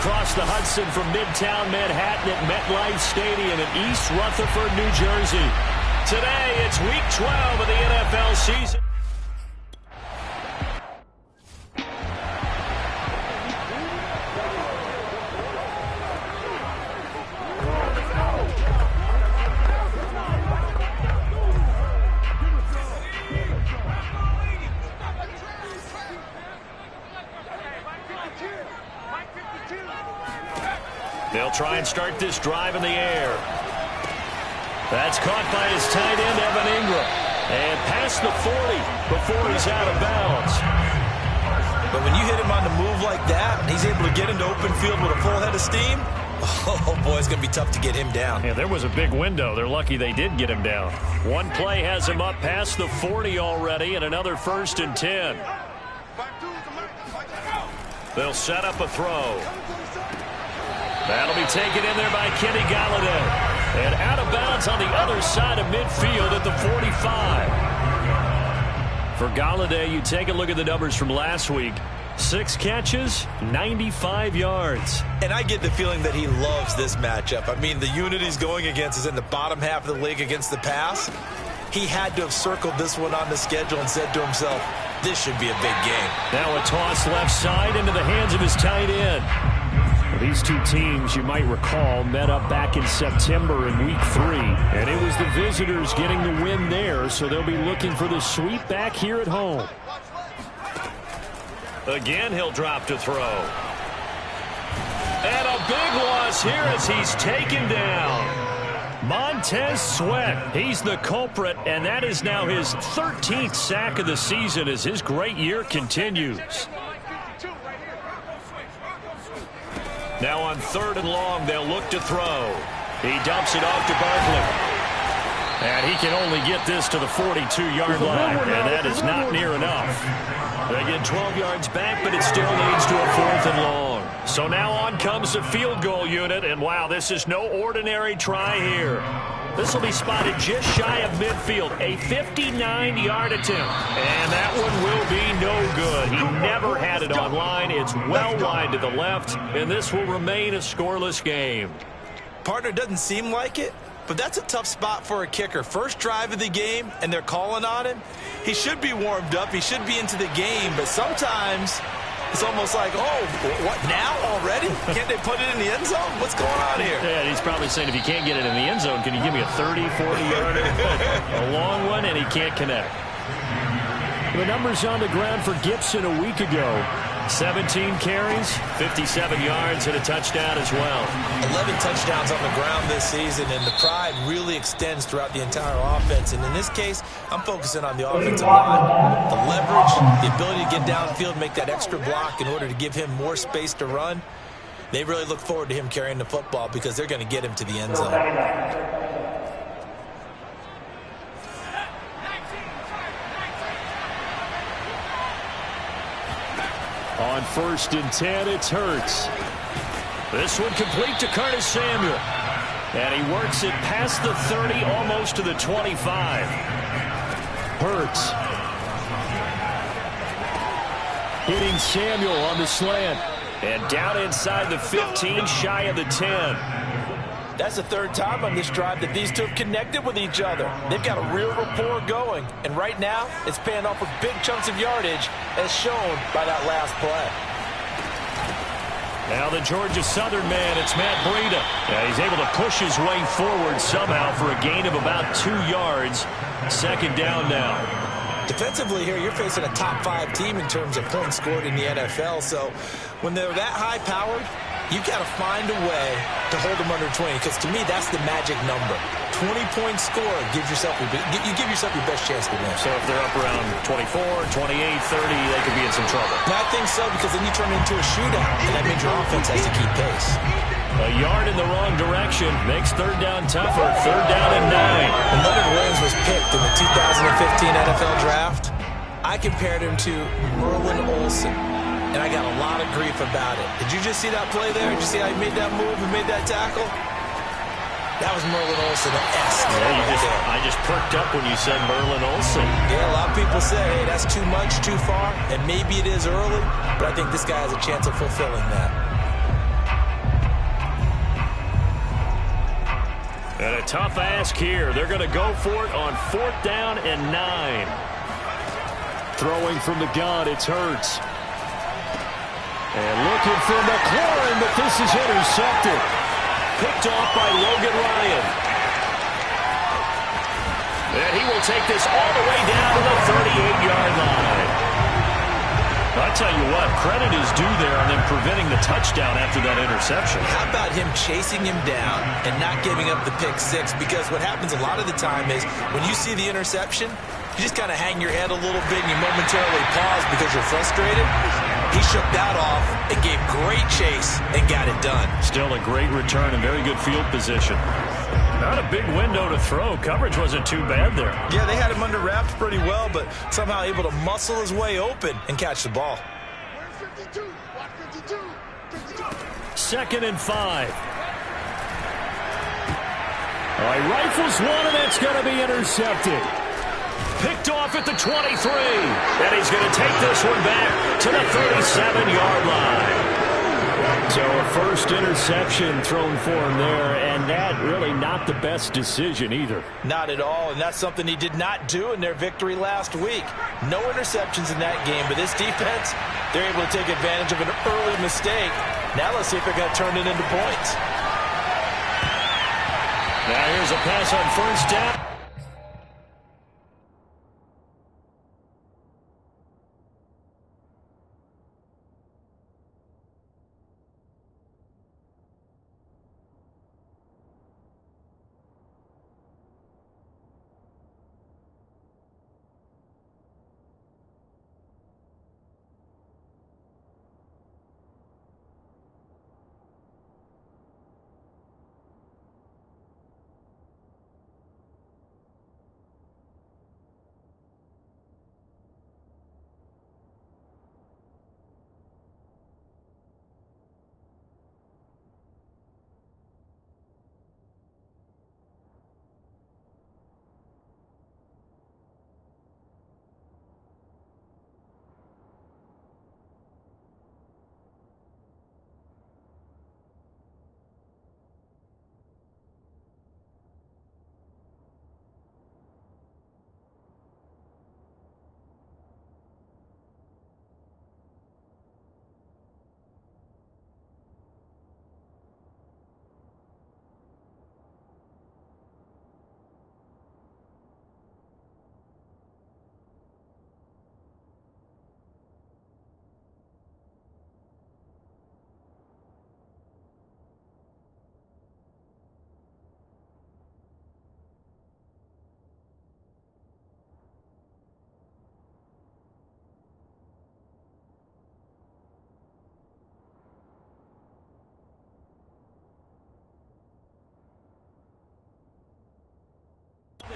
across the Hudson from Midtown Manhattan at MetLife Stadium in East Rutherford, New Jersey. Today, it's Week 12 of the NFL season. They'll try and start this drive in the air. That's caught by his tight end, Evan Ingram. And past the 40 before he's out of bounds. But when you hit him on the move like that, and he's able to get into open field with a full head of steam, oh, boy, it's going to be tough to get him down. Yeah, there was a big window. They're lucky they did get him down. One play has him up past the 40 already, and another 1st and 10. They'll set up a throw. That'll be taken in there by Kenny Golladay. And out of bounds on the other side of midfield at the 45. For Golladay, you take a look at the numbers from last week. 6 catches, 95 yards. And I get the feeling that he loves this matchup. I mean, the unit he's going against is in the bottom half of the league against the pass. He had to have circled this one on the schedule and said to himself, this should be a big game. Now a toss left side into the hands of his tight end. These two teams, you might recall, met up back in September in Week 3. And it was the visitors getting the win there, so they'll be looking for the sweep back here at home. Again, he'll drop to throw. And a big loss here as he's taken down. Montez Sweat, he's the culprit, and that is now his 13th sack of the season as his great year continues. Now on 3rd and long, they'll look to throw. He dumps it off to Barkley. And he can only get this to the 42-yard line, and that is not near enough. They get 12 yards back, but it still leads to a 4th and long. So now on comes the field goal unit, and wow, this is no ordinary try here. This will be spotted just shy of midfield, a 59-yard attempt. And that one will be no good. He never had it on line. It's well wide to the left, and this will remain a scoreless game. Partner, doesn't seem like it, but that's a tough spot for a kicker. First drive of the game, and they're calling on him. He should be warmed up. He should be into the game, but sometimes it's almost like, oh, what, now already? Can't they put it in the end zone? What's going on here? Yeah, he's probably saying, if you can't get it in the end zone, can you give me a 30, 40-yarder? A long one, and he can't connect. The numbers on the ground for Gibson a week ago. 17 carries, 57 yards, and a touchdown as well. 11 touchdowns on the ground this season, and the pride really extends throughout the entire offense. And in this case, I'm focusing on the offensive line. The leverage, the ability to get downfield, make that extra block in order to give him more space to run. They really look forward to him carrying the football because they're going to get him to the end zone. On 1st and 10, it's Hurts. This one complete to Curtis Samuel. And he works it past the 30, almost to the 25. Hurts. Hitting Samuel on the slant. And down inside the 15, shy of the 10. That's the 3rd time on this drive that these two have connected with each other. They've got a real rapport going. And right now, it's paying off with big chunks of yardage, as shown by that last play. Now the Georgia Southern man, it's Matt Breida. Yeah, he's able to push his way forward somehow for a gain of about 2 yards. 2nd down now. Defensively here, you're facing a top 5 team in terms of points scored in the NFL. So when they're that high-powered, you've got to find a way to hold them under 20, because to me, that's the magic number. 20-point score gives yourself you give yourself your best chance to win. So if they're up around 24, 28, 30, they could be in some trouble. And I think so, because then you turn it into a shootout, and that means your offense has to keep pace. A yard in the wrong direction makes 3rd down tougher. 3rd down and 9. When Leonard Williams was picked in the 2015 NFL Draft, I compared him to Merlin Olsen. And I got a lot of grief about it. Did you just see that play there? Did you see how he made that move and made that tackle? That was Merlin Olsen-esque. Yeah, I just perked up when you said Merlin Olsen. Yeah, a lot of people say, hey, that's too much, too far, and maybe it is early, but I think this guy has a chance of fulfilling that. And a tough ask here. They're going to go for it on 4th down and 9. Throwing from the gun, it's Hurts. And looking for McLaurin, but this is intercepted. Picked off by Logan Ryan. And he will take this all the way down to the 38-yard line. I tell you what, credit is due there on them preventing the touchdown after that interception. How about him chasing him down and not giving up the pick six? Because what happens a lot of the time is when you see the interception, you just kind of hang your head a little bit and you momentarily pause because you're frustrated. He shook that off and gave great chase and got it done. Still a great return and very good field position. Not a big window to throw. Coverage wasn't too bad there. Yeah, they had him under wraps pretty well, but somehow able to muscle his way open and catch the ball. 2nd and 5. All right, rifles one, and that's going to be intercepted. Picked off at the 23. And he's going to take this one back to the 37-yard line. So a first interception thrown for him there, and that really not the best decision either. Not at all, and that's something he did not do in their victory last week. No interceptions in that game, but this defense, they're able to take advantage of an early mistake. Now let's see if they're going to turn it into points. Now here's a pass on 1st down.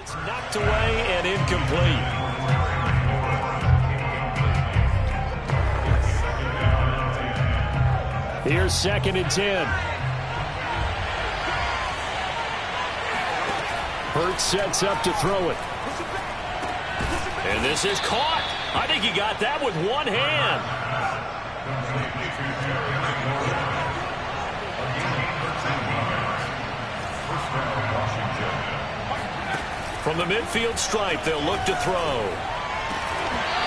It's knocked away and incomplete. Here's 2nd and 10. Hurts sets up to throw it. And this is caught. I think he got that with one hand. From the midfield stripe, they'll look to throw.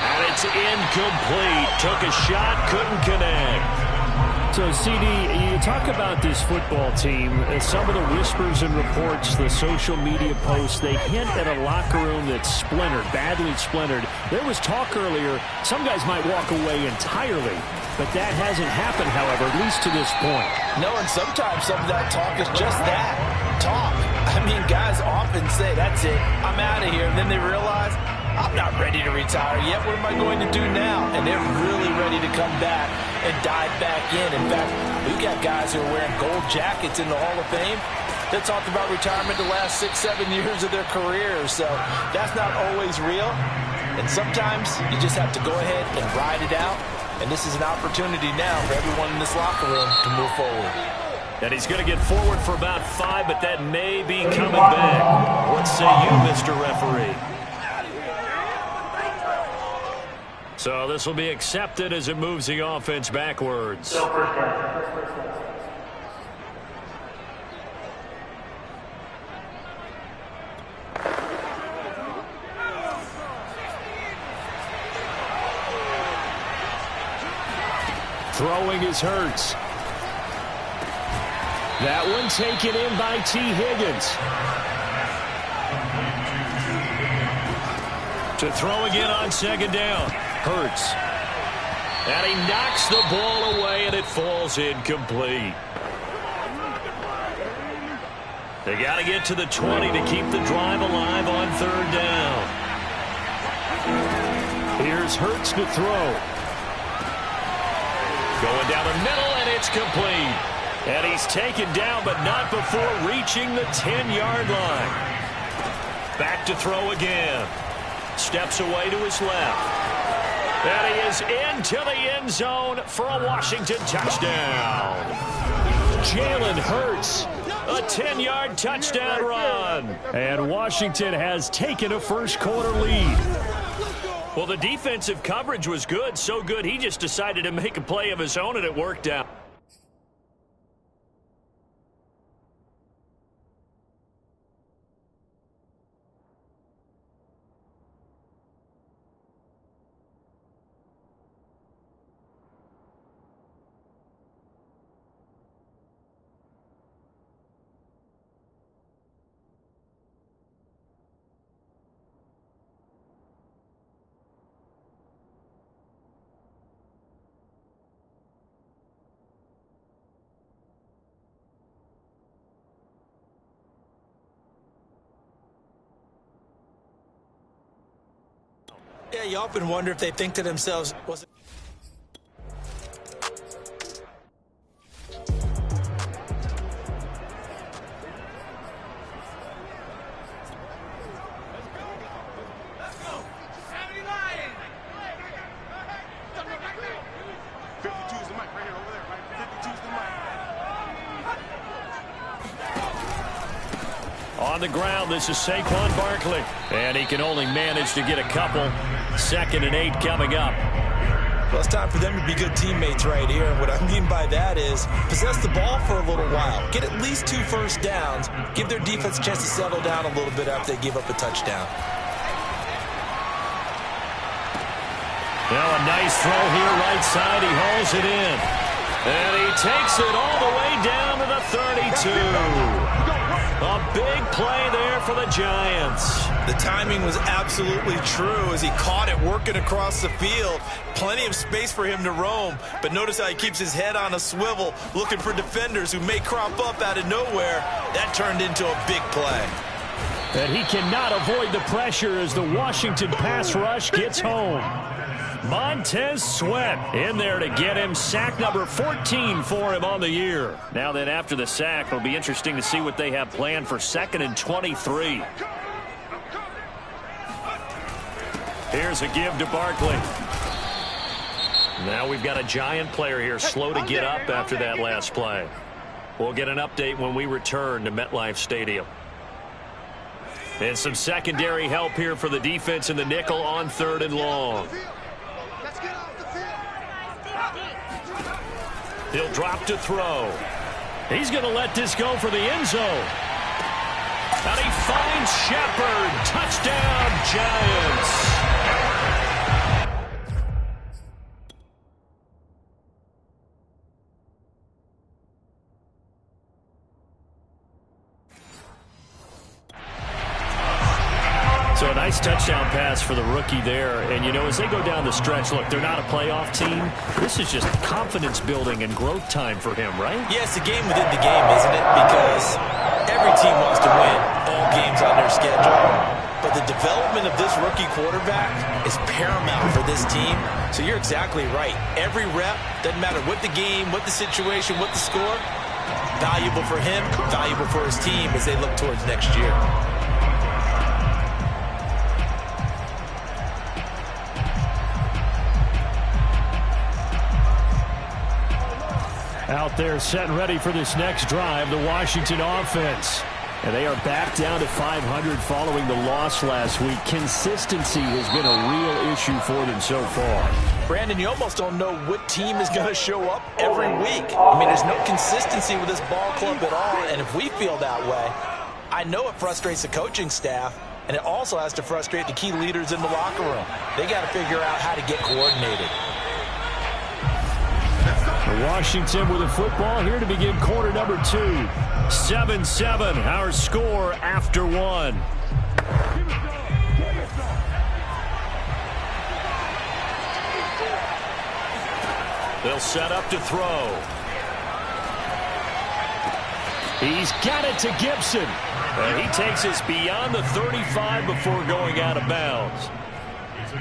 And it's incomplete. Took a shot, couldn't connect. So, CD, you talk about this football team, some of the whispers and reports, the social media posts, they hint at a locker room that's splintered, badly splintered. There was talk earlier, some guys might walk away entirely, but that hasn't happened, however, at least to this point. No, and sometimes some of that talk is just that, talk. I mean, guys often say, that's it, I'm out of here, and then they realize, I'm not ready to retire yet. What am I going to do now? And they're really ready to come back and dive back in. In fact, we've got guys who are wearing gold jackets in the Hall of Fame that talked about retirement the last 6-7 years of their careers. So that's not always real. And sometimes you just have to go ahead and ride it out. And this is an opportunity now for everyone in this locker room to move forward. And he's going to get forward for about 5, but that may be coming back. What say you, Mr. Referee? So this will be accepted as it moves the offense backwards. Throwing is Hurts. That one taken in by T. Higgins. To throw again on second down. Hurts. And he knocks the ball away, and it falls incomplete. They got to get to the 20 to keep the drive alive on third down. Here's Hurts to throw. Going down the middle, and it's complete. And he's taken down, but not before reaching the 10-yard line. Back to throw again. Steps away to his left. And he is into the end zone for a Washington touchdown. Jalen Hurts, a 10-yard touchdown run. And Washington has taken a first-quarter lead. Well, the defensive coverage was good, so good he just decided to make a play of his own, and it worked out. Yeah, you often wonder if they think to themselves, was it... On the ground, this is Saquon Barkley. And he can only manage to get a couple. 2nd and 8 coming up. Well, it's time for them to be good teammates right here. And what I mean by that is possess the ball for a little while. Get at least 2 first downs. Give their defense a chance to settle down a little bit after they give up a touchdown. Now a nice throw here right side. He hauls it in. And he takes it all the way down to the 32. A big play there for the Giants. The timing was absolutely true as he caught it working across the field. Plenty of space for him to roam. But notice how he keeps his head on a swivel, looking for defenders who may crop up out of nowhere. That turned into a big play. And he cannot avoid the pressure as the Washington pass rush gets home. Montez Sweat in there to get him. Sack number 14 for him on the year. Now then, after the sack, it'll be interesting to see what they have planned for 2nd and 23. Here's a give to Barkley. Now we've got a Giant player here slow to get up after that last play. We'll get an update when we return to MetLife Stadium. And some secondary help here for the defense in the nickel on 3rd and long. He'll drop to throw. He's going to let this go for the end zone. And he finds Shepard. Touchdown, Giants. So a nice touchdown pass for the rookie there. And, you know, as they go down the stretch, look, they're not a playoff team. This is just confidence building and growth time for him, right? Yeah, it's a game within the game, isn't it? Because every team wants to win all games on their schedule. But the development of this rookie quarterback is paramount for this team. So you're exactly right. Every rep, doesn't matter what the game, what the situation, what the score, valuable for him, valuable for his team as they look towards next year. Out there set and ready for this next drive, the Washington offense. And they are back down to 500 following the loss last week. Consistency has been a real issue for them so far. Brandon, you almost don't know what team is going to show up every week. I mean, there's no consistency with this ball club at all, and if we feel that way, I know it frustrates the coaching staff, and it also has to frustrate the key leaders in the locker room. They got to figure out how to get coordinated. Let's go. Washington with the football here to begin quarter number 2. 7-7, our score after 1. They'll set up to throw. He's got it to Gibson. And he takes us beyond the 35 before going out of bounds.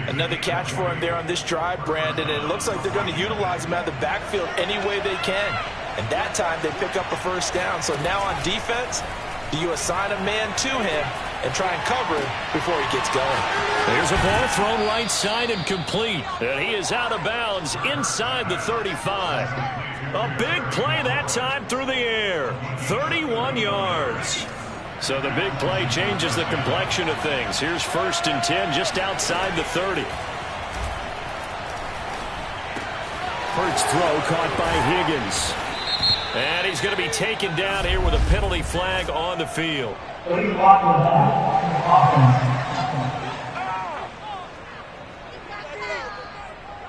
Another catch for him there on this drive, Brandon, and it looks like they're going to utilize him out of the backfield any way they can. And that time they pick up a first down. So now on defense, do you assign a man to him and try and cover him before he gets going? There's a ball thrown right side and complete. And he is out of bounds inside the 35. A big play that time through the air. 31 yards. So the big play changes the complexion of things. Here's 1st and 10 just outside the 30. First throw caught by Higgins. And he's going to be taken down here with a penalty flag on the field.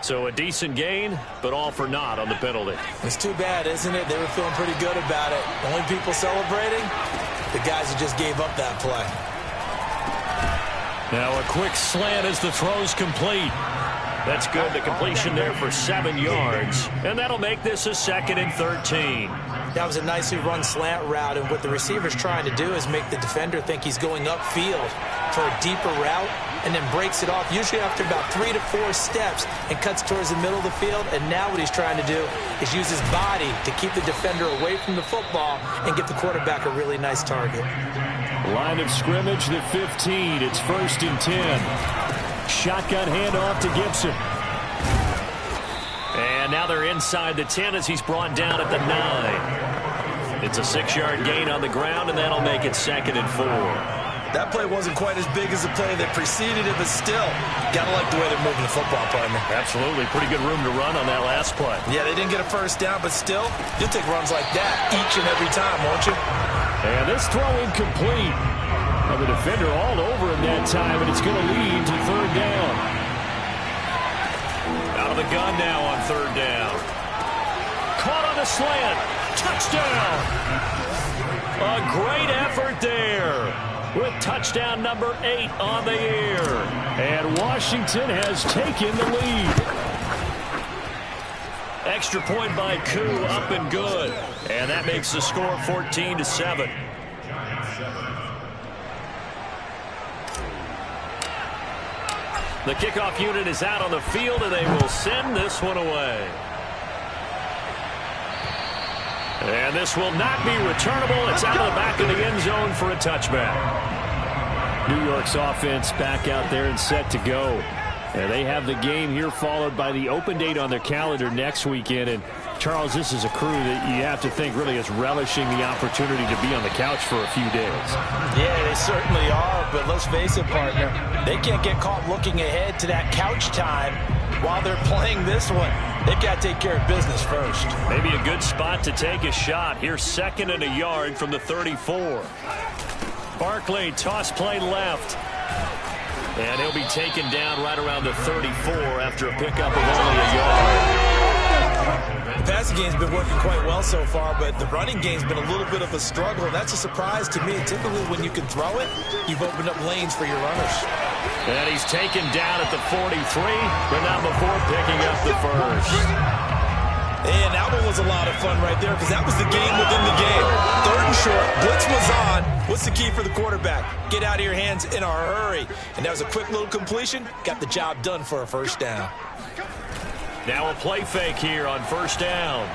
So a decent gain, but all for naught on the penalty. It's too bad, isn't it? They were feeling pretty good about it. Only people celebrating, the guys who just gave up that play. Now a quick slant as the throw's complete. That's good. The completion there for 7 yards. And that'll make this a 2nd and 13. That was a nicely run slant route, and what the receiver's trying to do is make the defender think he's going upfield for a deeper route, and then breaks it off, usually after about 3 to 4 steps, and cuts towards the middle of the field. And now what he's trying to do is use his body to keep the defender away from the football and give the quarterback a really nice target. Line of scrimmage, the 15. It's 1st and 10. Shotgun handoff to Gibson. And now they're inside the 10 as he's brought down at the 9. It's a 6-yard gain on the ground, and that'll make it 2nd and 4. That play wasn't quite as big as the play that preceded it, but still, gotta like the way they're moving the football, partner. Absolutely. Pretty good room to run on that last play. Yeah, they didn't get a first down, but still, you'll take runs like that each and every time, won't you? And this throw incomplete. And the defender all over him that time, and it's going to lead to 3rd down. Out of the gun now on 3rd down. Caught on the slant. Touchdown. A great effort there, with touchdown number 8 on the year. And Washington has taken the lead. Extra point by Koo, up and good. And that makes the score 14-7. The kickoff unit is out on the field, and they will send this one away. And this will not be returnable. It's out of the back of the end zone for a touchback. New York's offense back out there and set to go. And they have the game here followed by the open date on their calendar next weekend. And Charles, this is a crew that you have to think really is relishing the opportunity to be on the couch for a few days. Yeah, they certainly are, but let's face it, partner, they can't get caught looking ahead to that couch time while they're playing this one. They've got to take care of business first. Maybe a good spot to take a shot. Here's 2nd and a yard from the 34. Barkley, toss play left. And he'll be taken down right around the 34 after a pickup of only a yard. The passing game's been working quite well so far, but the running game's been a little bit of a struggle. That's a surprise to me. Typically, when you can throw it, you've opened up lanes for your runners. And he's taken down at the 43, but not before picking up the first. And that one was a lot of fun right there, because that was the game within the game. 3rd and short, blitz was on. What's the key for the quarterback? Get out of your hands in a hurry. And that was a quick little completion. Got the job done for a first down. Now a play fake here on 1st down.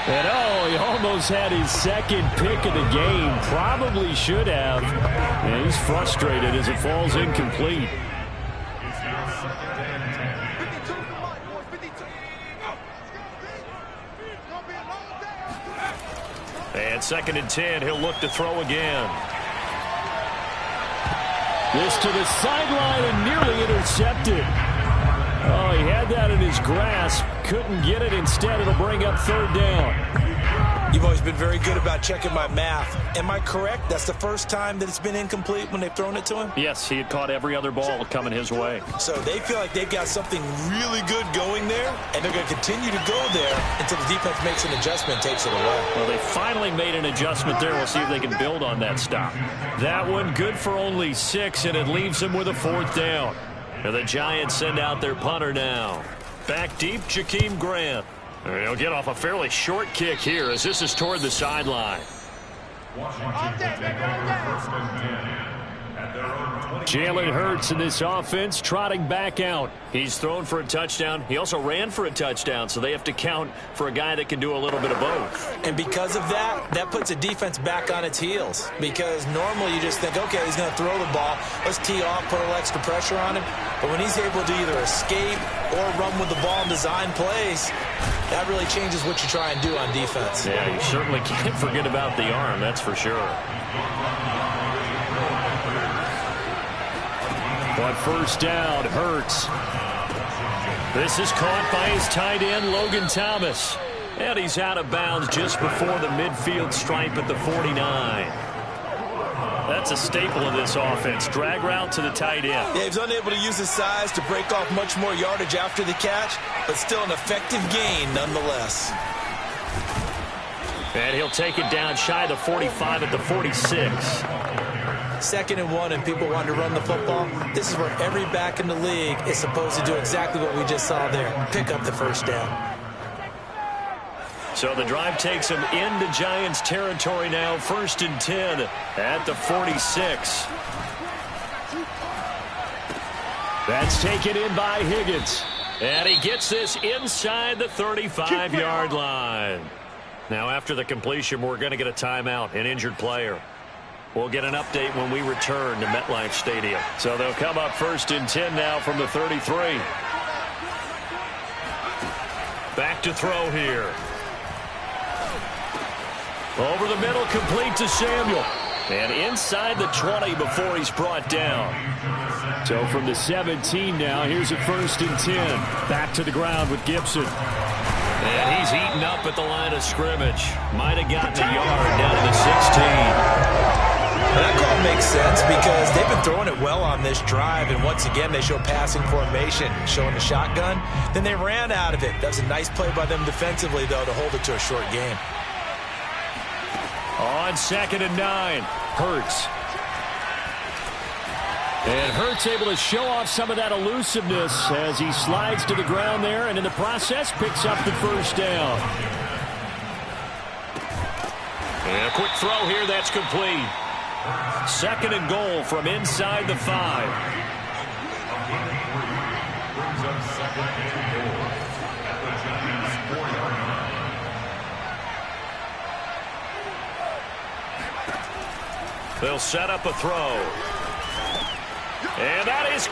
And he almost had his 2nd pick of the game. Probably should have. And he's frustrated as it falls incomplete. And 2nd and 10, he'll look to throw again. This to the sideline and nearly intercepted. Oh, he had had that in his grasp. Couldn't get it. Instead, it'll bring up third down. You've always been very good about checking my math. Am I correct? That's the first time that it's been incomplete when they've thrown it to him? Yes, he had caught every other ball coming his way. So they feel like they've got something really good going there, and they're going to continue to go there until the defense makes an adjustment and takes it away. Well, they finally made an adjustment there. We'll see if they can build on that stop. That one good for only 6, and it leaves them with a fourth down. And the Giants send out their punter now. Back deep, Jakeem Grant. He'll get off a fairly short kick here as this is toward the sideline. Jalen Hurts in this offense trotting back out. He's thrown for a touchdown. He also ran for a touchdown, so they have to count for a guy that can do a little bit of both. And because of that, that puts the defense back on its heels. Because normally you just think, okay, he's going to throw the ball. Let's tee off, put a little extra pressure on him. But when he's able to either escape or run with the ball and design plays, that really changes what you try and do on defense. Yeah, you certainly can't forget about the arm, that's for sure. But first down, Hurts. This is caught by his tight end, Logan Thomas. And he's out of bounds just before the midfield stripe at the 49. That's a staple of this offense. Drag route to the tight end. Yeah, he's unable to use his size to break off much more yardage after the catch, but still an effective gain nonetheless. And he'll take it down shy of the 45 at the 46. 2nd and 1 and people want to run the football. This is where every back in the league is supposed to do exactly what we just saw there. Pick up the first down. So the drive takes him into Giants territory now. 1st and 10 at the 46. That's taken in by Higgins. And he gets this inside the 35-yard line. Now after the completion, we're going to get a timeout, an injured player. We'll get an update when we return to MetLife Stadium. So they'll come up 1st and 10 now from the 33. Back to throw here. Over the middle, complete to Samuel. And inside the 20 before he's brought down. So from the 17 now, here's a 1st and 10. Back to the ground with Gibson. And he's eaten up at the line of scrimmage. Might have gotten a yard down to the 16. That call makes sense because they've been throwing it well on this drive, and once again they show passing formation, showing the shotgun. Then they ran out of it. That was a nice play by them defensively, though, to hold it to a short game. On 2nd and 9, Hurts. And Hurts able to show off some of that elusiveness as he slides to the ground there, and in the process picks up the first down. And a quick throw here, that's complete. 2nd and goal from inside the 5. They'll set up a throw. And that is...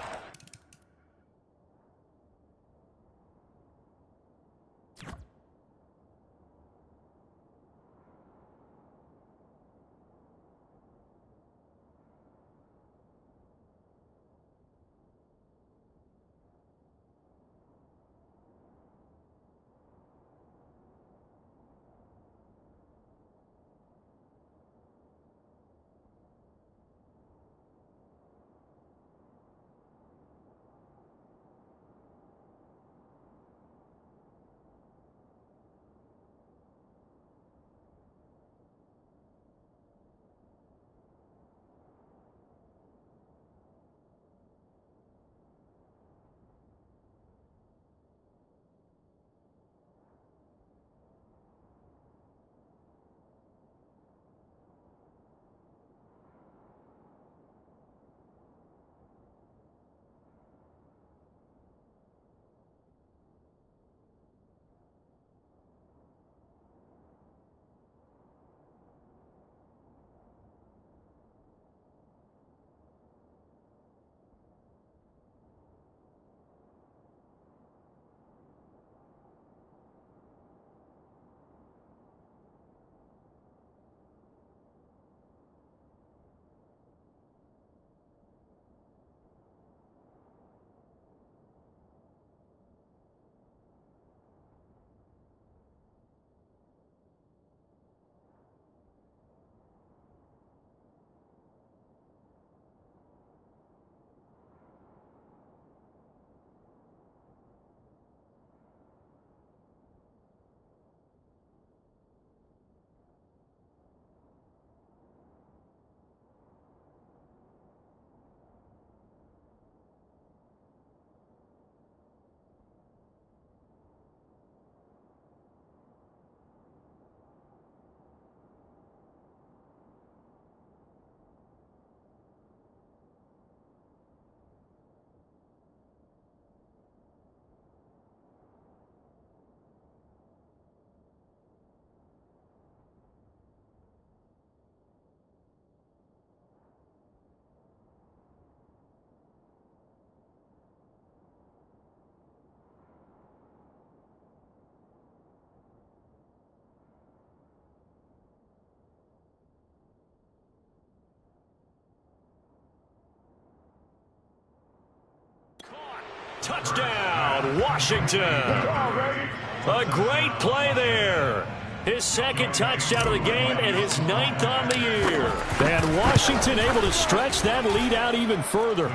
Touchdown, Washington. A great play there. His second touchdown of the game and his 9th on the year. And Washington able to stretch that lead out even further.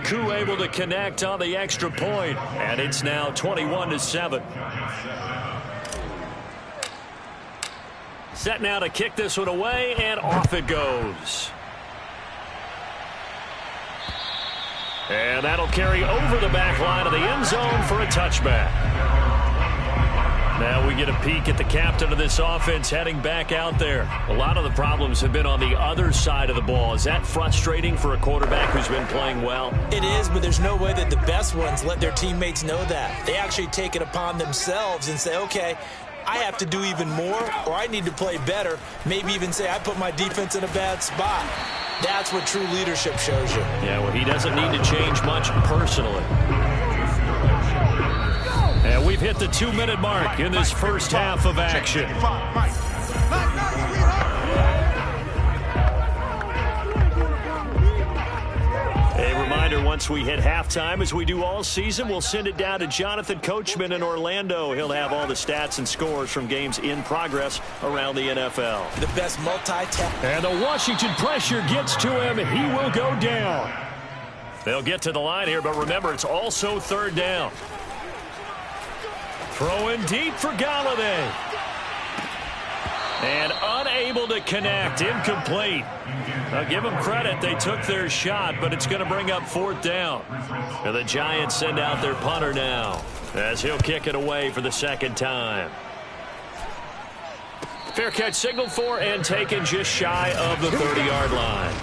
Koo able to connect on the extra point, and it's now 21-7. Set now to kick this one away, and off it goes. And that'll carry over the back line of the end zone for a touchback. Now we get a peek at the captain of this offense heading back out there. A lot of the problems have been on the other side of the ball. Is that frustrating for a quarterback who's been playing well? It is, but there's no way that the best ones let their teammates know that. They actually take it upon themselves and say, okay, I have to do even more, or I need to play better. Maybe even say I put my defense in a bad spot. That's what true leadership shows you. Yeah, well, he doesn't need to change much personally. And we've hit the 2-minute mark in this first half of action. A reminder, once we hit halftime, as we do all season, we'll send it down to Jonathan Coachman in Orlando. He'll have all the stats and scores from games in progress around the NFL. The best multi-task. And the Washington pressure gets to him. He will go down. They'll get to the line here, but remember, it's also third down. Throwing deep for Galladay. And unable to connect. Incomplete. Now give them credit. They took their shot, but it's going to bring up fourth down. And the Giants send out their punter now, as he'll kick it away for the second time. Fair catch signaled for and taken just shy of the 30-yard line.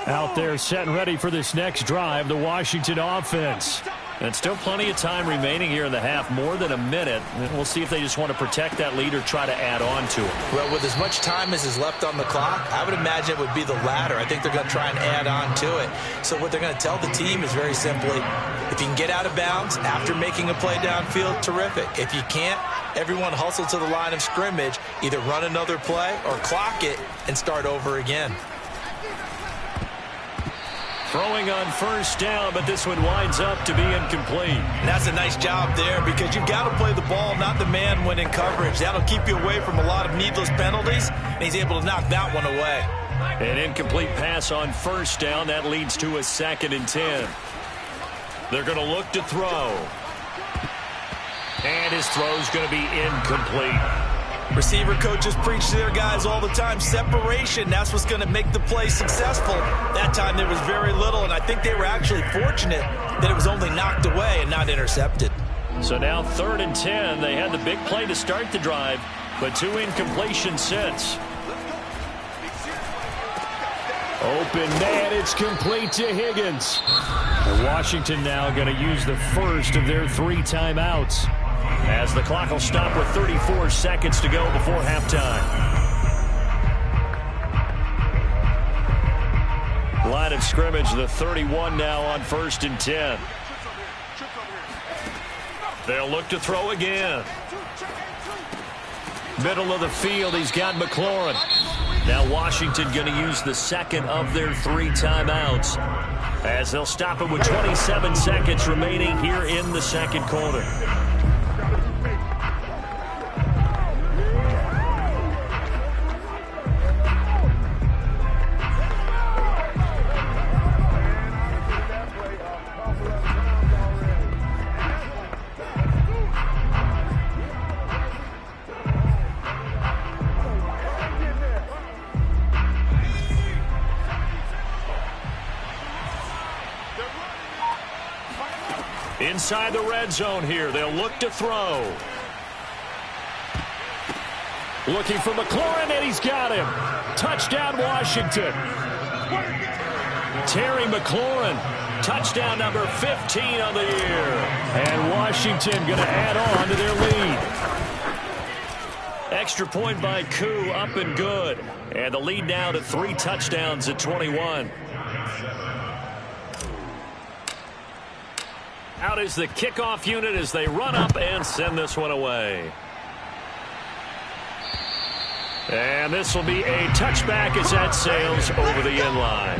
Out there set and ready for this next drive, the Washington offense. And still plenty of time remaining here in the half, more than a minute. And we'll see if they just want to protect that lead or try to add on to it. Well, with as much time as is left on the clock, I would imagine it would be the latter. I think they're going to try and add on to it. So what they're going to tell the team is very simply, if you can get out of bounds after making a play downfield, terrific. If you can't, everyone hustle to the line of scrimmage, either run another play or clock it and start over again. Throwing on first down, but this one winds up to be incomplete. And that's a nice job there, because you've got to play the ball, not the man when in coverage. That'll keep you away from a lot of needless penalties, and he's able to knock that one away. An incomplete pass on first down. That leads to a 2nd and 10. They're going to look to throw. And his throw's going to be incomplete. Receiver coaches preach to their guys all the time. Separation, that's what's going to make the play successful. That time there was very little, and I think they were actually fortunate that it was only knocked away and not intercepted. So now 3rd and 10. They had the big play to start the drive, but 2 incompletions since. Open man, it's complete to Higgins. And Washington now going to use the first of their 3 timeouts, as the clock will stop with 34 seconds to go before halftime. Line of scrimmage, the 31 now on 1st and 10. They'll look to throw again. Middle of the field, he's got McLaurin. Now Washington going to use the 2nd of their 3 timeouts, as they'll stop it with 27 seconds remaining here in the 2nd quarter. Inside the red zone here, they'll look to throw. Looking for McLaurin, and he's got him. Touchdown, Washington. Terry McLaurin, touchdown number 15 on the year. And Washington going to add on to their lead. Extra point by Koo, up and good. And the lead now to 3 touchdowns at 21. Out is the kickoff unit as they run up and send this one away. And this will be a touchback as that sails over the end line.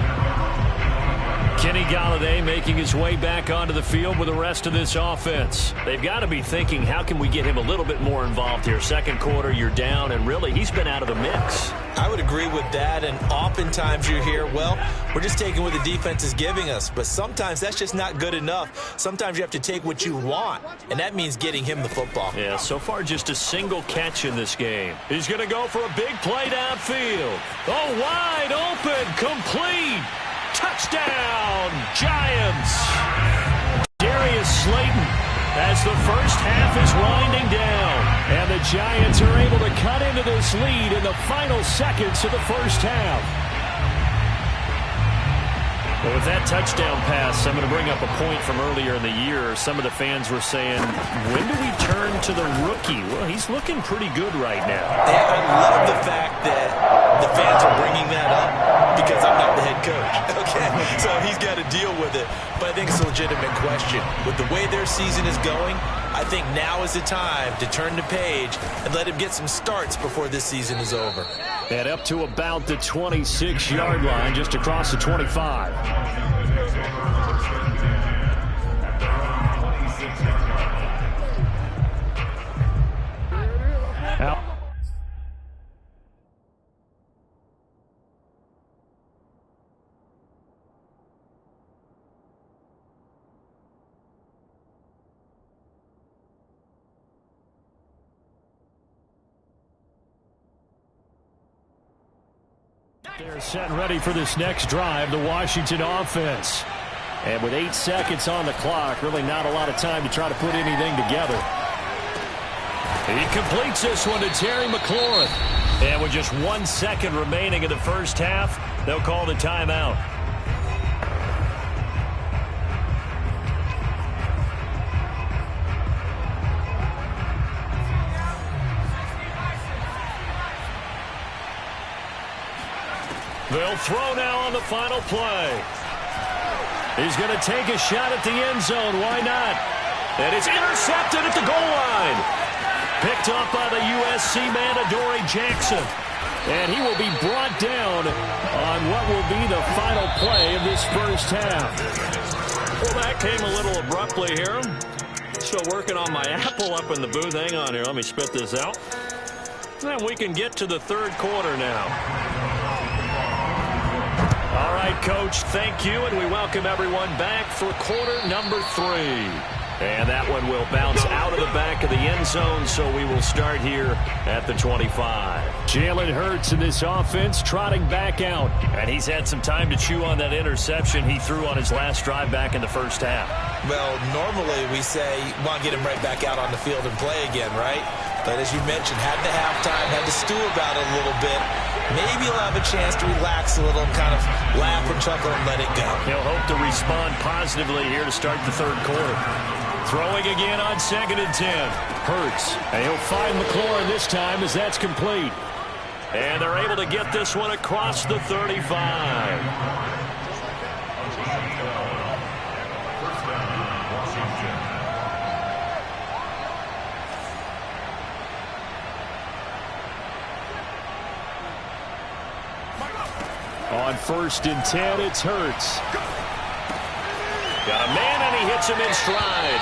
Kenny Golladay making his way back onto the field with the rest of this offense. They've got to be thinking, how can we get him a little bit more involved here? Second quarter, you're down, and really, he's been out of the mix. I would agree with that, and oftentimes you hear, well, we're just taking what the defense is giving us, but sometimes that's just not good enough. Sometimes you have to take what you want, and that means getting him the football. Yeah, so far just a single catch in this game. He's going to go for a big play downfield. Oh, wide open, complete. Touchdown, Giants. Darius Slayton as the first half is winding down. And the Giants are able to cut into this lead in the final seconds of the first half. Well, with that touchdown pass, I'm going to bring up a point from earlier in the year. Some of the fans were saying, when do we turn to the rookie? Well, he's looking pretty good right now. Yeah, I love the fact that the fans are bringing that up because I'm not the head coach. Okay, so he's got to deal with it. But I think it's a legitimate question. With the way their season is going, I think now is the time to turn the page and let him get some starts before this season is over. And up to about the 26-yard line, just across the 25. Out. They're set and ready for this next drive, the Washington offense. And with 8 seconds on the clock, really not a lot of time to try to put anything together. He completes this one to Terry McLaurin. And with just 1 second remaining in the first half, they'll call the timeout. They'll throw now on the final play. He's going to take a shot at the end zone. Why not? And it's intercepted at the goal line. Picked up by the USC man, Adoree Jackson. And he will be brought down on what will be the final play of this first half. Well, that came a little abruptly here. Still working on my apple up in the booth. Hang on here. Let me spit this out. And we can get to the third quarter now. All right, Coach, thank you, and we welcome everyone back for quarter number 3. And that one will bounce out of the back of the end zone, so we will start here at the 25. Jalen Hurts in this offense trotting back out. And he's had some time to chew on that interception he threw on his last drive back in the first half. Well, normally we say, want to get him right back out on the field and play again, right? But as you mentioned, had the halftime, had to stew about it a little bit. Maybe he'll have a chance to relax a little and kind of laugh and chuckle and let it go. He'll hope to respond positively here to start the third quarter. Throwing again on 2nd and 10. Hurts. And he'll find McLaurin this time as that's complete. And they're able to get this one across the 35. On 1st and 10, it's Hurts. Got a man, and he hits him in stride.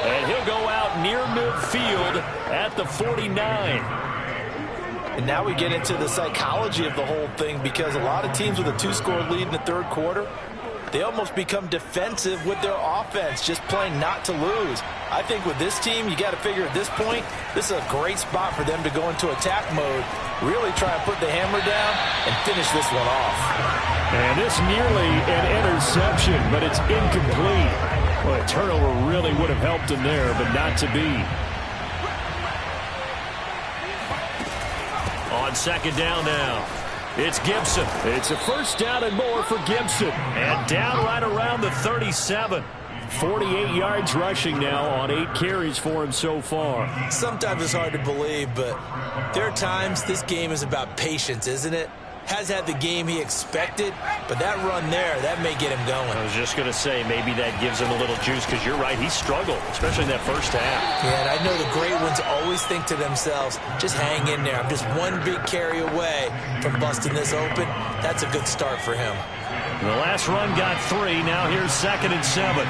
And he'll go out near midfield at the 49. And now we get into the psychology of the whole thing, because a lot of teams with a 2-score lead in the third quarter, they almost become defensive with their offense, just playing not to lose. I think with this team, you got to figure at this point, this is a great spot for them to go into attack mode, really try and put the hammer down and finish this one off. And this nearly an interception, but it's incomplete. Well, a turnover really would have helped him there, but not to be. On 2nd down now, it's Gibson. It's a first down and more for Gibson. And down right around the 37. 48 yards rushing now on 8 carries for him so far. Sometimes it's hard to believe, but there are times this game is about patience, isn't it? has had the game he expected, but that run there, that may get him going. I was just going to say, maybe that gives him a little juice, because you're right, he struggled, especially in that first half. Yeah, and I know the great ones always think to themselves, just hang in there. I'm just one big carry away from busting this open. That's a good start for him. The last run got 3. Now here's 2nd and 7.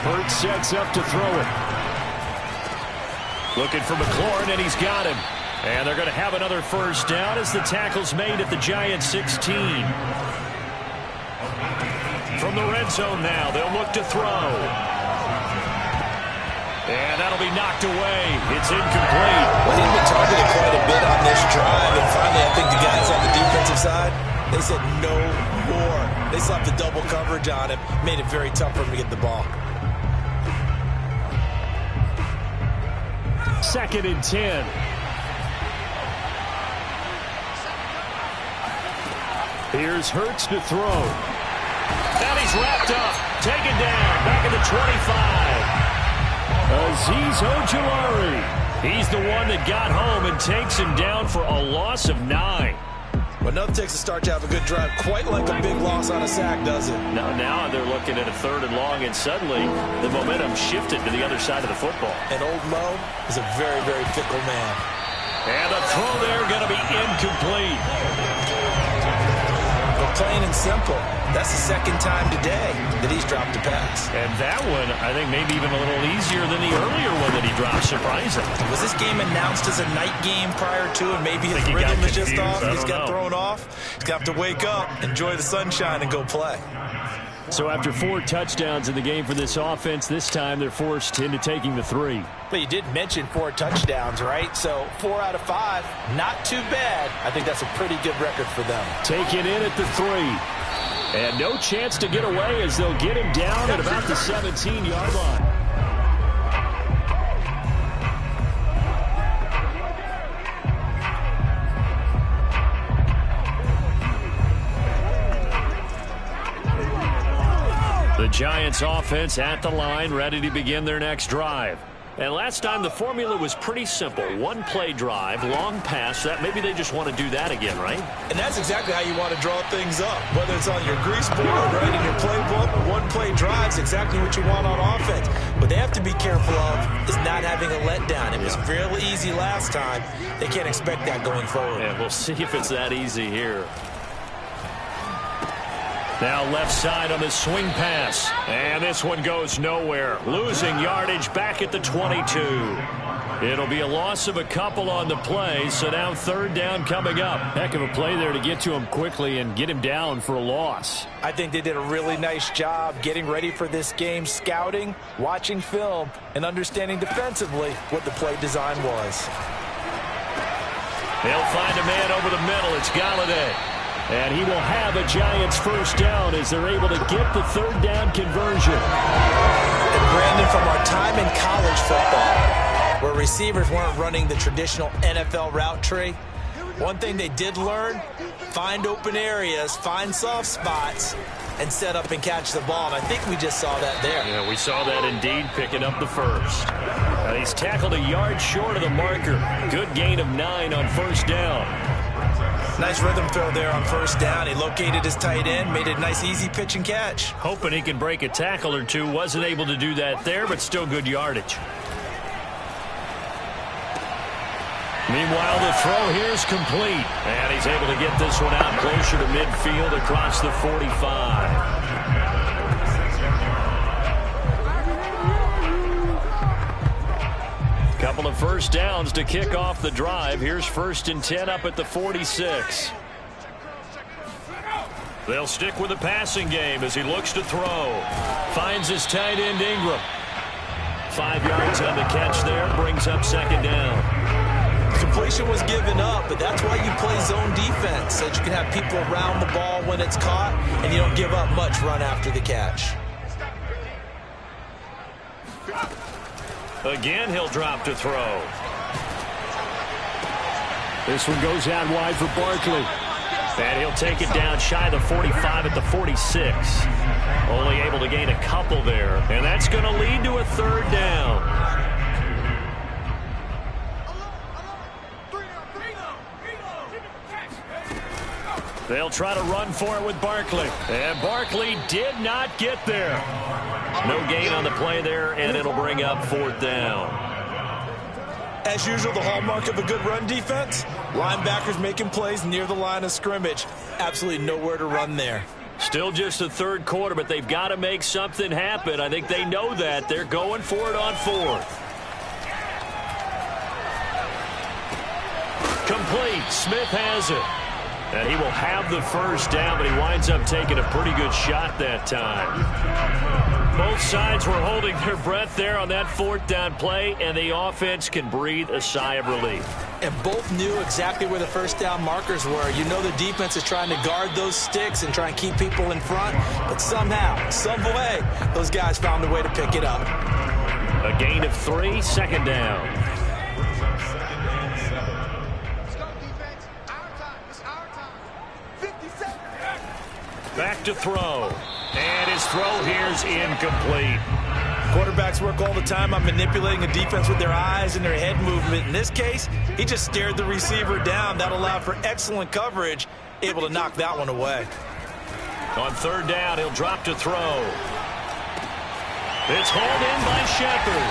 Hurts sets up to throw it. Looking for McLaurin, and he's got him. And they're going to have another first down as the tackle's made at the Giants' 16. From the red zone now, they'll look to throw. And that'll be knocked away. It's incomplete. Well, he's been targeted quite a bit on this drive, and finally I think the guys on the defensive side, they said no more. They slapped the double coverage on him, made it very tough for him to get the ball. 2nd and 10. Here's Hurts to throw. And he's wrapped up. Taken down. Back at the 25. Azeez Ojulari. He's the one that got home and takes him down for a loss of 9. Well, nothing takes a start to have a good drive, quite like a big loss on a sack, does it? Now they're looking at a 3rd and long, and suddenly the momentum shifted to the other side of the football. And old Mo is a very, very fickle man. And the throw there going to be incomplete. But plain and simple, that's the 2nd time today that he's dropped a pass. And that one, I think, maybe even a little easier than the earlier one that he dropped, surprising. Was this game announced as a night game prior to, and maybe his rhythm is just off? He's got thrown off. He's got to wake up, enjoy the sunshine, and go play. So after 4 touchdowns in the game for this offense, this time they're forced into taking the 3. But you did mention 4 touchdowns, right? So 4 out of 5, not too bad. I think that's a pretty good record for them. Taken in at the 3. And no chance to get away as they'll get him down at about the 17-yard line. The Giants offense at the line, ready to begin their next drive. And last time the formula was pretty simple. 1-play drive, long pass. That maybe they just want to do that again, right? And that's exactly how you want to draw things up. Whether it's on your grease board, right in your playbook, 1-play drive is exactly what you want on offense. What they have to be careful of is not having a letdown. It was fairly easy last time. They can't expect that going forward. Yeah, we'll see if it's that easy here. Now left side on the swing pass. And this one goes nowhere. Losing yardage back at the 22. It'll be a loss of a couple on the play, so now 3rd down coming up. Heck of a play there to get to him quickly and get him down for a loss. I think they did a really nice job getting ready for this game, scouting, watching film, and understanding defensively what the play design was. They'll find a man over the middle. It's Galladay. And he will have a Giants first down as they're able to get the 3rd down conversion. And Brandon, from our time in college football, where receivers weren't running the traditional NFL route tree, one thing they did learn, find open areas, find soft spots, and set up and catch the ball. And I think we just saw that there. Yeah, we saw that indeed, picking up the first. Now he's tackled a yard short of the marker. Good gain of 9 on first down. Nice rhythm throw there on first down. He located his tight end, made it a nice easy pitch and catch. Hoping he can break a tackle or two. Wasn't able to do that there, but still good yardage. Meanwhile, the throw here is complete. And he's able to get this one out closer to midfield across the 45. Couple of first downs to kick off the drive. Here's 1st and 10 up at the 46. They'll stick with the passing game as he looks to throw. Finds his tight end Ingram. 5 yards on the catch there. Brings up 2nd down. Completion was given up, but that's why you play zone defense, so that you can have people around the ball when it's caught, and you don't give up much run after the catch. Again, he'll drop to throw. This one goes out wide for Barkley. And he'll take it down shy of the 45 at the 46. Only able to gain a couple there. And that's going to lead to a 3rd down. They'll try to run for it with Barkley. And Barkley did not get there. No gain on the play there, and it'll bring up 4th down. As usual, the hallmark of a good run defense, linebackers making plays near the line of scrimmage. Absolutely nowhere to run there. Still just the 3rd quarter, but they've got to make something happen. I think they know that. They're going for it on 4th. Complete. Smith has it. And he will have the 1st down, but he winds up taking a pretty good shot that time. Both sides were holding their breath there on that 4th down play, and the offense can breathe a sigh of relief. And both knew exactly where the 1st down markers were. You know the defense is trying to guard those sticks and try and keep people in front, but somehow, some way, those guys found a way to pick it up. A gain of 3, 2nd down. Back to throw. And his throw here is incomplete. Quarterbacks work all the time on manipulating a defense with their eyes and their head movement. In this case, he just stared the receiver down. That allowed for excellent coverage, able to knock that one away. On 3rd down, he'll drop to throw. It's hauled in by Shepard.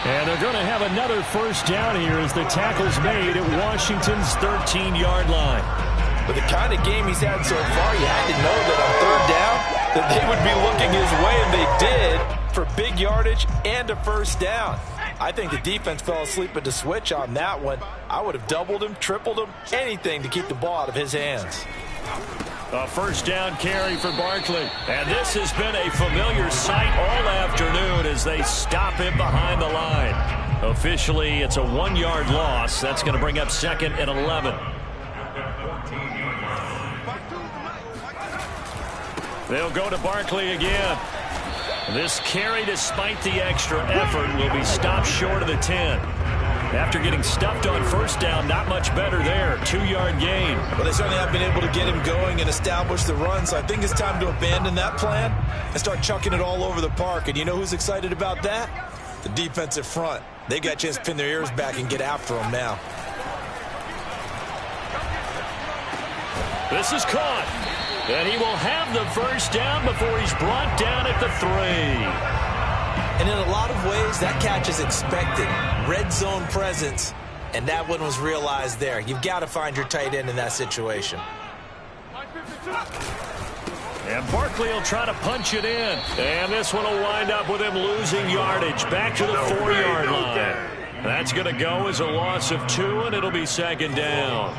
And they're going to have another 1st down here as the tackle's made at Washington's 13-yard line. With the kind of game he's had so far, you had to know that on 3rd down that they would be looking his way, and they did, for big yardage and a 1st down. I think the defense fell asleep at the switch on that one. I would have doubled him, tripled him, anything to keep the ball out of his hands. A 1st down carry for Barkley. And this has been a familiar sight all afternoon as they stop him behind the line. Officially, it's a 1-yard loss. That's going to bring up 2nd and 11. They'll go to Barkley again. This carry, despite the extra effort, will be stopped short of the 10. After getting stuffed on 1st down, not much better there. 2-yard gain. Well, they certainly have been able to get him going and establish the run, so I think it's time to abandon that plan and start chucking it all over the park. And you know who's excited about that? The defensive front. They got a chance to pin their ears back and get after him now. This is caught. And he will have the 1st down before he's brought down at the 3. And in a lot of ways, that catch is expected. Red zone presence, and that one was realized there. You've got to find your tight end in that situation. And Barkley will try to punch it in. And this one will wind up with him losing yardage. Back to the 4-yard line. That's going to go as a loss of 2, and it'll be 2nd down.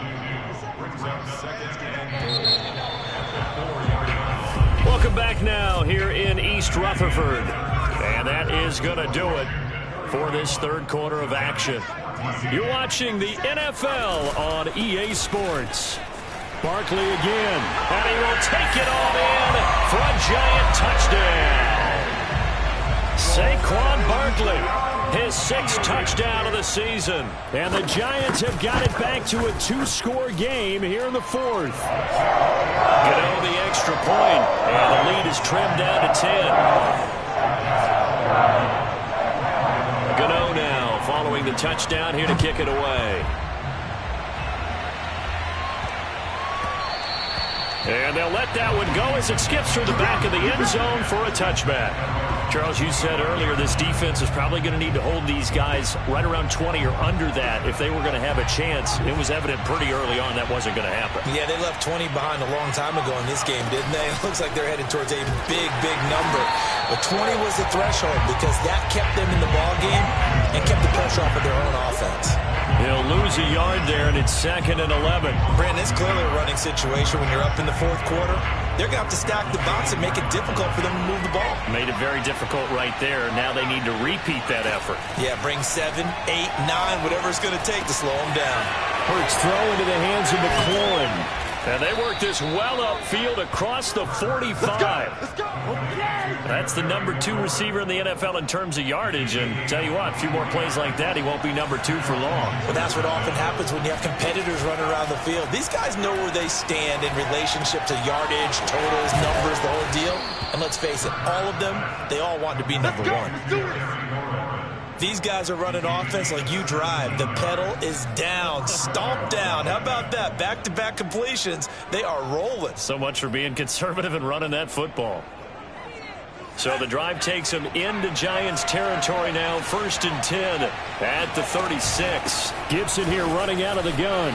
Welcome back now here in East Rutherford. And that is going to do it for this 3rd quarter of action. You're watching the NFL on EA Sports. Barkley again. And he will take it all in for a giant touchdown. Saquon Barkley. His 6th touchdown of the season. And the Giants have got it back to a 2-score game here in the 4th. Gano the extra point. And the lead is trimmed down to 10. Gano now following the touchdown here to kick it away. And they'll let that one go as it skips through the back of the end zone for a touchback. Charles, you said earlier this defense is probably going to need to hold these guys right around 20 or under that if they were going to have a chance. It was evident pretty early on that wasn't going to happen. Yeah, they left 20 behind a long time ago in this game, didn't they? It looks like they're headed towards a big, big number. But 20 was the threshold because that kept them in the ball game and kept the pressure off of their own offense. He'll lose a yard there, and it's 2nd and 11. Brandon, it's clearly a running situation when you're up in the 4th quarter. They're going to have to stack the box and make it difficult for them to move the ball. Made it very difficult right there. Now they need to repeat that effort. Yeah, bring 7, 8, 9, whatever it's going to take to slow them down. Hurts throw into the hands of McLaurin. And they work this well upfield across the 45. Let's go. That's the number 2 receiver in the NFL in terms of yardage. And tell you what, a few more plays like that, he won't be number 2 for long. Well, that's what often happens when you have competitors running around the field. These guys know where they stand in relationship to yardage, totals, numbers, the whole deal. And let's face it, all of them, they all want to be number 1. Let's do it. These guys are running offense like you drive. The pedal is down, stomped down. How about that? Back-to-back completions. They are rolling. So much for being conservative and running that football. So the drive takes them into Giants territory now. 1st and 10 at the 36. Gibson here running out of the gun.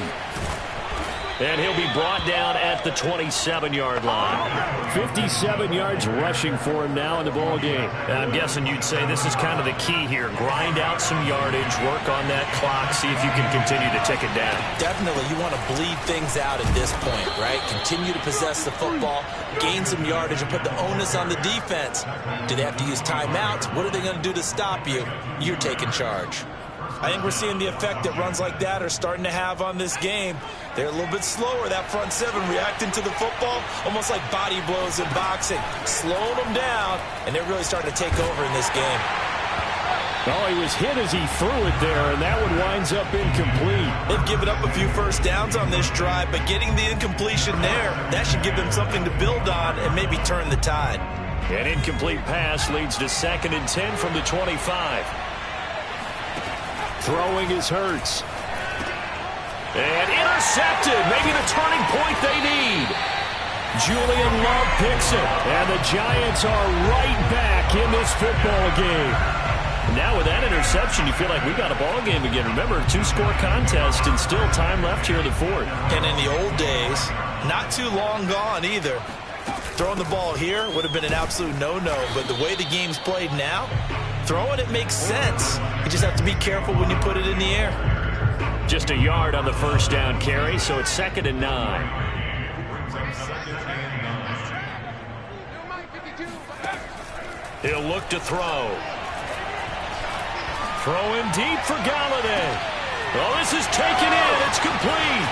And he'll be brought down at the 27-yard line. 57 yards rushing for him now in the ball game. I'm guessing you'd say this is kind of the key here. Grind out some yardage, work on that clock, see if you can continue to tick it down. Definitely, you want to bleed things out at this point, right? Continue to possess the football, gain some yardage, and put the onus on the defense. Do they have to use timeouts? What are they going to do to stop you? You're taking charge. I think we're seeing the effect that runs like that are starting to have on this game. They're a little bit slower, that front seven, reacting to the football, almost like body blows in boxing, slowing them down, and they're really starting to take over in this game. Oh, he was hit as he threw it there, and that one winds up incomplete. They've given up a few first downs on this drive, but getting the incompletion there, that should give them something to build on and maybe turn the tide. An incomplete pass leads to 2nd and 10 from the 25. Throwing is Hurts. And intercepted. Maybe the turning point they need. Julian Love picks it. And the Giants are right back in this football game. Now with that interception, you feel like we've got a ball game again. Remember, 2-score contest and still time left here in the 4th. And in the old days, not too long gone either. Throwing the ball here would have been an absolute no-no. But the way the game's played now, throwing it makes sense. You just have to be careful when you put it in the air. Just a yard on the first down carry, so it's 2nd and 9. He'll look to throw. Throwing deep for Galladay. Oh, this is taken in. It's complete.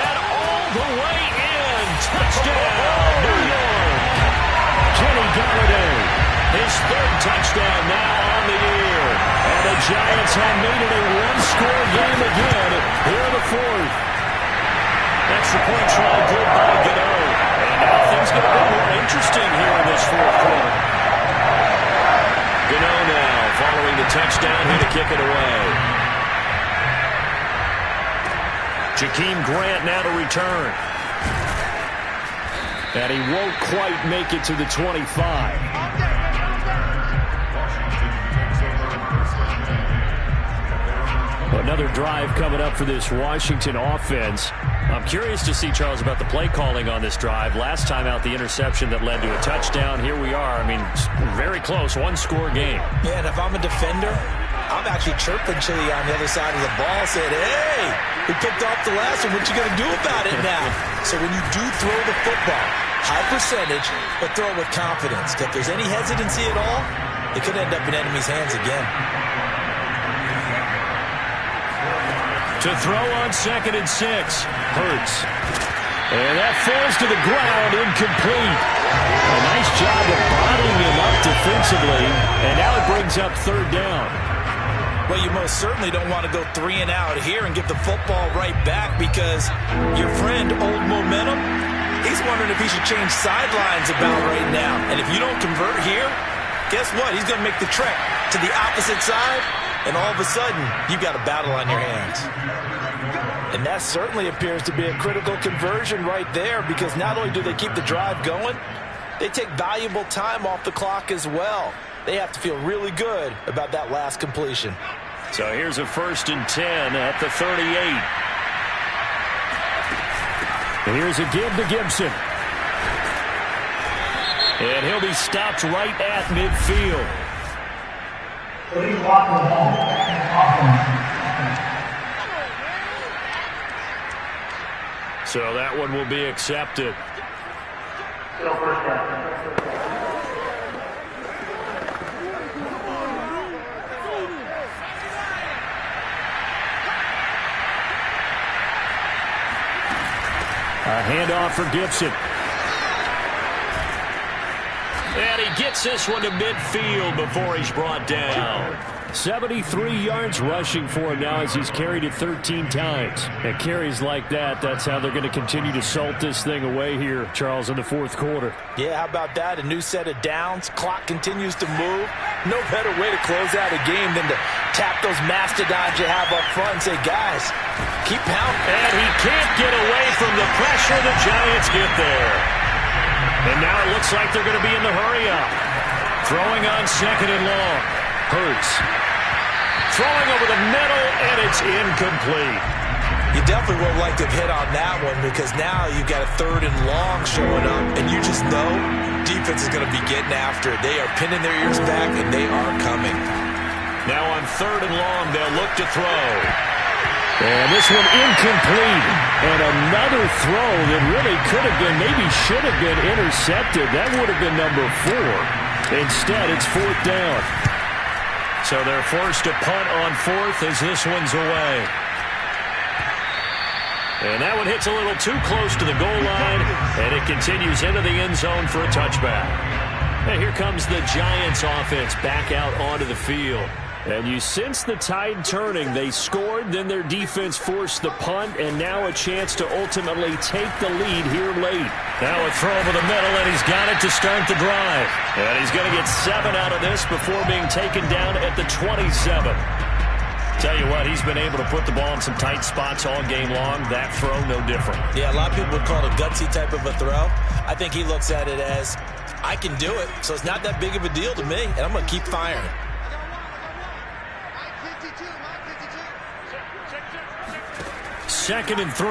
And all the way in. Touchdown, New York. Kenny Galladay. His 3rd touchdown now on the year. And the Giants have made it a 1-score game again here in the 4th. Extra point try good by Gano. And now things get a bit more interesting here in this 4th quarter. Gano now following the touchdown here to kick it away. Jakeem Grant now to return. And he won't quite make it to the 25. Another drive coming up for this Washington offense. I'm curious to see, Charles, about the play calling on this drive. Last time out, the interception that led to a touchdown. Here we are. I mean, very close, 1-score game. Yeah, and if I'm a defender, I'm actually chirping Chili on the other side of the ball, saying, hey, we picked off the last one. What you going to do about it now? So when you do throw the football, high percentage, but throw it with confidence. If there's any hesitancy at all, it could end up in enemy's hands again. To throw on 2nd and 6. Hurts. And that falls to the ground, incomplete. A nice job of bottling him up defensively. And now it brings up 3rd down. Well, you most certainly don't want to go 3 and out here and give the football right back because your friend, Old Momentum, he's wondering if he should change sidelines about right now. And if you don't convert here, guess what? He's going to make the trek to the opposite side. And all of a sudden, you've got a battle on your hands. And that certainly appears to be a critical conversion right there because not only do they keep the drive going, they take valuable time off the clock as well. They have to feel really good about that last completion. So here's a 1st and 10 at the 38. And here's a give to Gibson. And he'll be stopped right at midfield. So that one will be accepted. A handoff for Gibson. And he gets this one to midfield before he's brought down. 73 yards rushing for him now as he's carried it 13 times. And carries like that, that's how they're going to continue to salt this thing away here, Charles, in the fourth quarter. Yeah, how about that? A new set of downs. Clock continues to move. No better way to close out a game than to tap those mastodons you have up front and say, guys, keep pounding. And he can't get away from the pressure. The Giants get there. And now it looks like they're going to be in the hurry-up. Throwing on second and long. Hurts. Throwing over the middle, and it's incomplete. You definitely would like to have hit on that one because now you've got a third and long showing up, and you just know defense is going to be getting after it. They are pinning their ears back, and they are coming. Now on third and long, they'll look to throw. And this one incomplete. And another throw that really could have been, maybe should have been intercepted. That would have been number 4. Instead, it's fourth down. So they're forced to punt on fourth as this one's away. And that one hits a little too close to the goal line, and it continues into the end zone for a touchback. And here comes the Giants offense back out onto the field. And you sense the tide turning. They scored, then their defense forced the punt, and now a chance to ultimately take the lead here late. Now a throw over the middle, and he's got it to start the drive. And he's going to get 7 out of this before being taken down at the 27. Tell you what, he's been able to put the ball in some tight spots all game long. That throw, no different. Yeah, a lot of people would call it a gutsy type of a throw. I think he looks at it as, I can do it, so it's not that big of a deal to me, and I'm going to keep firing. Second and 3.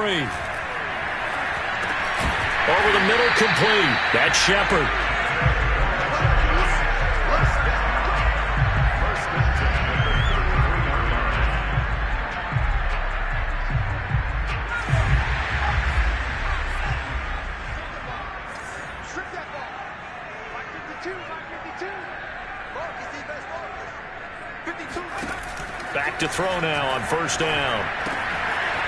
Over the middle, complete. That's Shepard. Back to throw now on first down.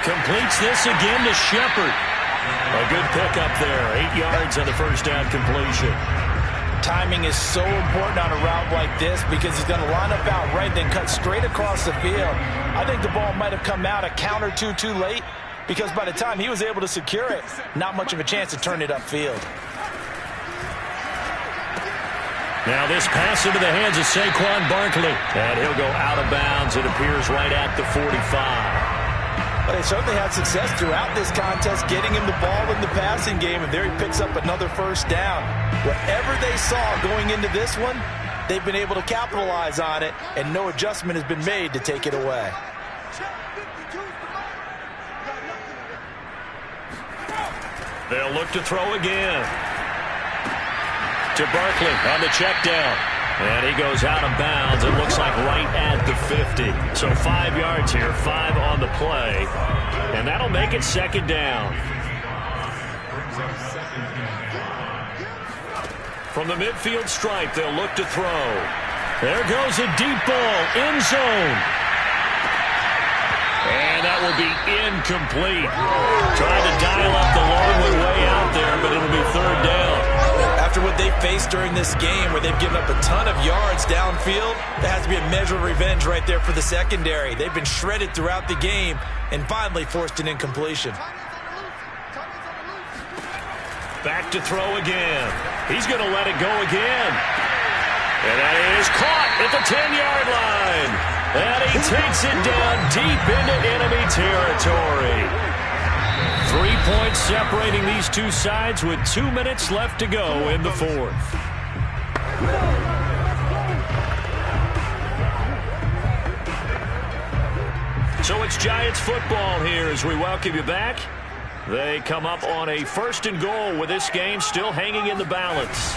Completes this again to Shepard. A good pickup there. 8 yards on the first down completion. Timing is so important on a route like this because he's going to line up out right, then cut straight across the field. I think the ball might have come out a count or two too late because by the time he was able to secure it, not much of a chance to turn it upfield. Now this pass into the hands of Saquon Barkley. And he'll go out of bounds. It appears right at the 45. But they certainly had success throughout this contest getting him the ball in the passing game, and there he picks up another first down. Whatever they saw going into this one, they've been able to capitalize on it, and no adjustment has been made to take it away. They'll look to throw again. To Barkley on the check down. And he goes out of bounds. It looks like right at the 50. So 5 yards here, 5 on the play. And that'll make it second down. From the midfield stripe, they'll look to throw. There goes a deep ball, end zone. And that will be incomplete. Trying to dial up the long one way out there, but it'll be third down. After what they faced during this game where they've given up a ton of yards downfield, there has to be a measure of revenge right there for the secondary. They've been shredded throughout the game and finally forced an incompletion. Back to throw again. He's going to let it go again. And that is caught at the 10-yard line. And he takes it down deep into enemy territory. 3 points separating these two sides with 2 minutes left to go in the fourth. So it's Giants football here as we welcome you back. They come up on a first and goal with this game still hanging in the balance.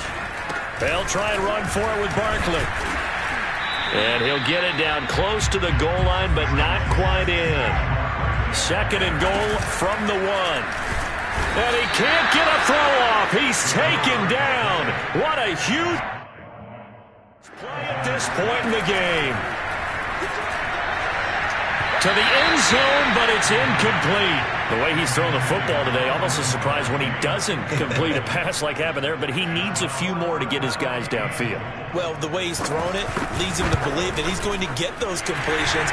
They'll try and run for it with Barkley. And he'll get it down close to the goal line, but not quite in. Second and goal from the 1. And he can't get a throw off. He's taken down. What a huge play at this point in the game. To the end zone, but it's incomplete. The way he's thrown the football today, almost a surprise when he doesn't complete a pass like happened there, but he needs a few more to get his guys downfield. Well, the way he's thrown it leads him to believe that he's going to get those completions.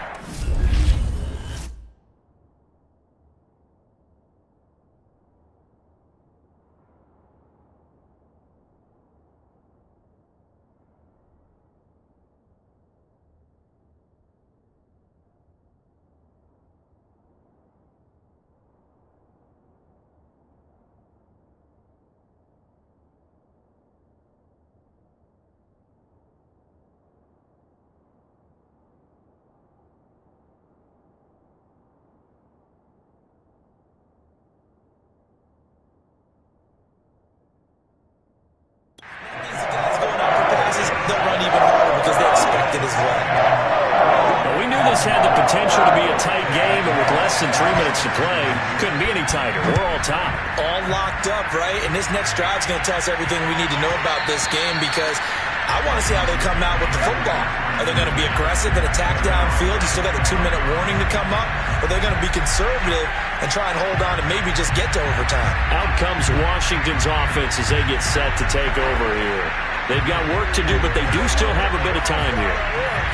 Had the potential to be a tight game, and with less than 3 minutes to play, couldn't be any tighter. We're all tied. All locked up, right? And this next drive is going to tell us everything we need to know about this game, because I want to see how they come out with the football. Are they going to be aggressive and attack downfield? You still got a 2-minute warning to come up? Or are they going to be conservative and try and hold on and maybe just get to overtime? Out comes Washington's offense as they get set to take over here. They've got work to do, but they do still have a bit of time here.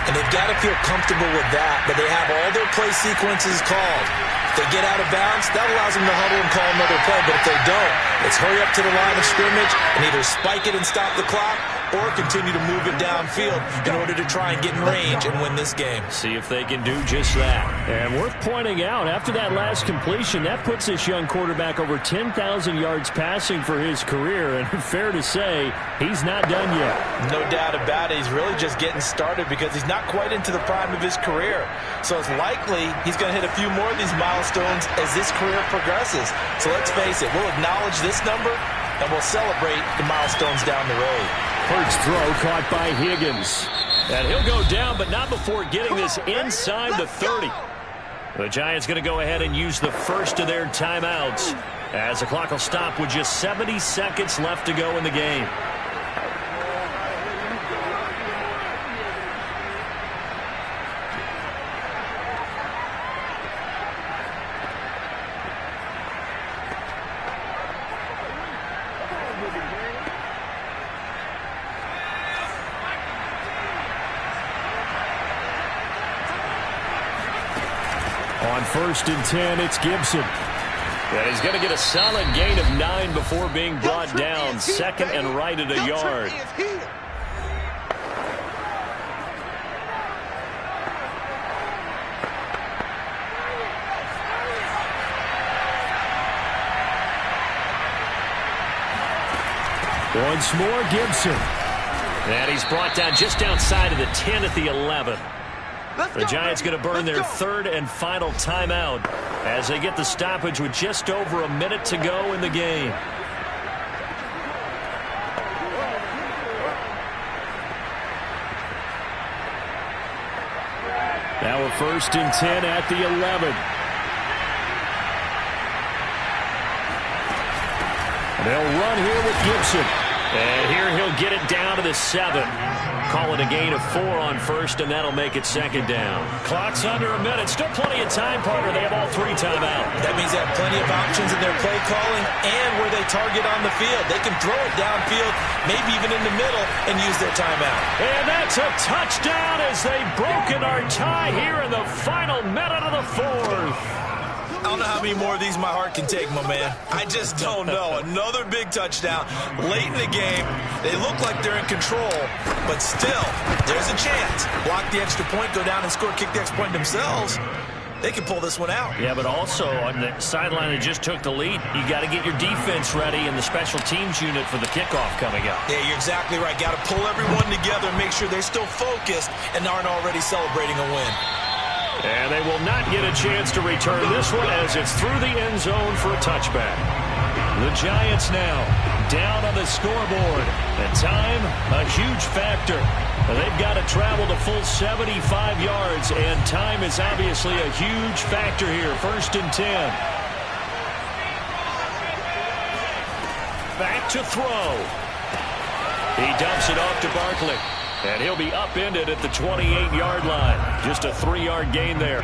And they've got to feel comfortable with that, but they have all their play sequences called. If they get out of bounds, that allows them to huddle and call another play. But if they don't, it's hurry up to the line of scrimmage and either spike it and stop the clock or continue to move it downfield in order to try and get in range and win this game. See if they can do just that. And worth pointing out, after that last completion, that puts this young quarterback over 10,000 yards passing for his career. And fair to say, he's not done yet. No doubt about it. He's really just getting started because he's not quite into the prime of his career. So it's likely he's going to hit a few more of these milestones as this career progresses. So let's face it, we'll acknowledge this number and we'll celebrate the milestones down the road. First throw caught by Higgins. And he'll go down, but not before getting this inside the 30. The Giants going to go ahead and use the first of their timeouts as the clock will stop with just 70 seconds left to go in the game. On 1st and 10, it's Gibson. And he's going to get a solid gain of 9 before being brought down. Second and right at a yard. Once more, Gibson. And he's brought down just outside of the 10 at the 11. The Giants going to burn their third and final timeout as they get the stoppage with just over a minute to go in the game. Now a 1st and 10 at the 11. They'll run here with Gibson. And here he'll get it down to the 7. Call it a gain of 4 on 1st, and that'll make it 2nd down. Clock's under a minute. Still plenty of time, partner. They have all 3 timeouts. That means they have plenty of options in their play calling and where they target on the field. They can throw it downfield, maybe even in the middle, and use their timeout. And that's a touchdown as they've broken our tie here in the final minute of the 4th. I don't know how many more of these my heart can take, my man. I just don't know. Another big touchdown late in the game. They look like they're in control, but still, there's a chance. Block the extra point, go down and score, kick the extra point themselves. They can pull this one out. Yeah, but also on the sideline that just took the lead, you got to get your defense ready and the special teams unit for the kickoff coming up. Yeah, you're exactly right. Got to pull everyone together and make sure they're still focused and aren't already celebrating a win. And they will not get a chance to return this one as it's through the end zone for a touchback. The Giants now down on the scoreboard. And time, a huge factor. They've got to travel the full 75 yards, and time is obviously a huge factor here. 1st and 10. Back to throw. He dumps it off to Barkley. And he'll be upended at the 28-yard line. Just a 3-yard gain there.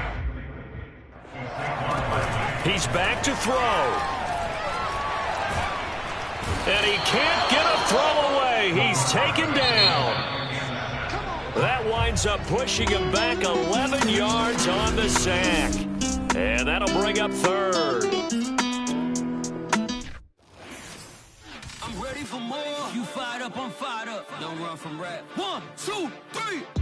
He's back to throw. And he can't get a throw away. He's taken down. That winds up pushing him back 11 yards on the sack. And that'll bring up third. I'm ready for more. You fired up, I'm fired up. Don't run from rap. 1, 2, 3.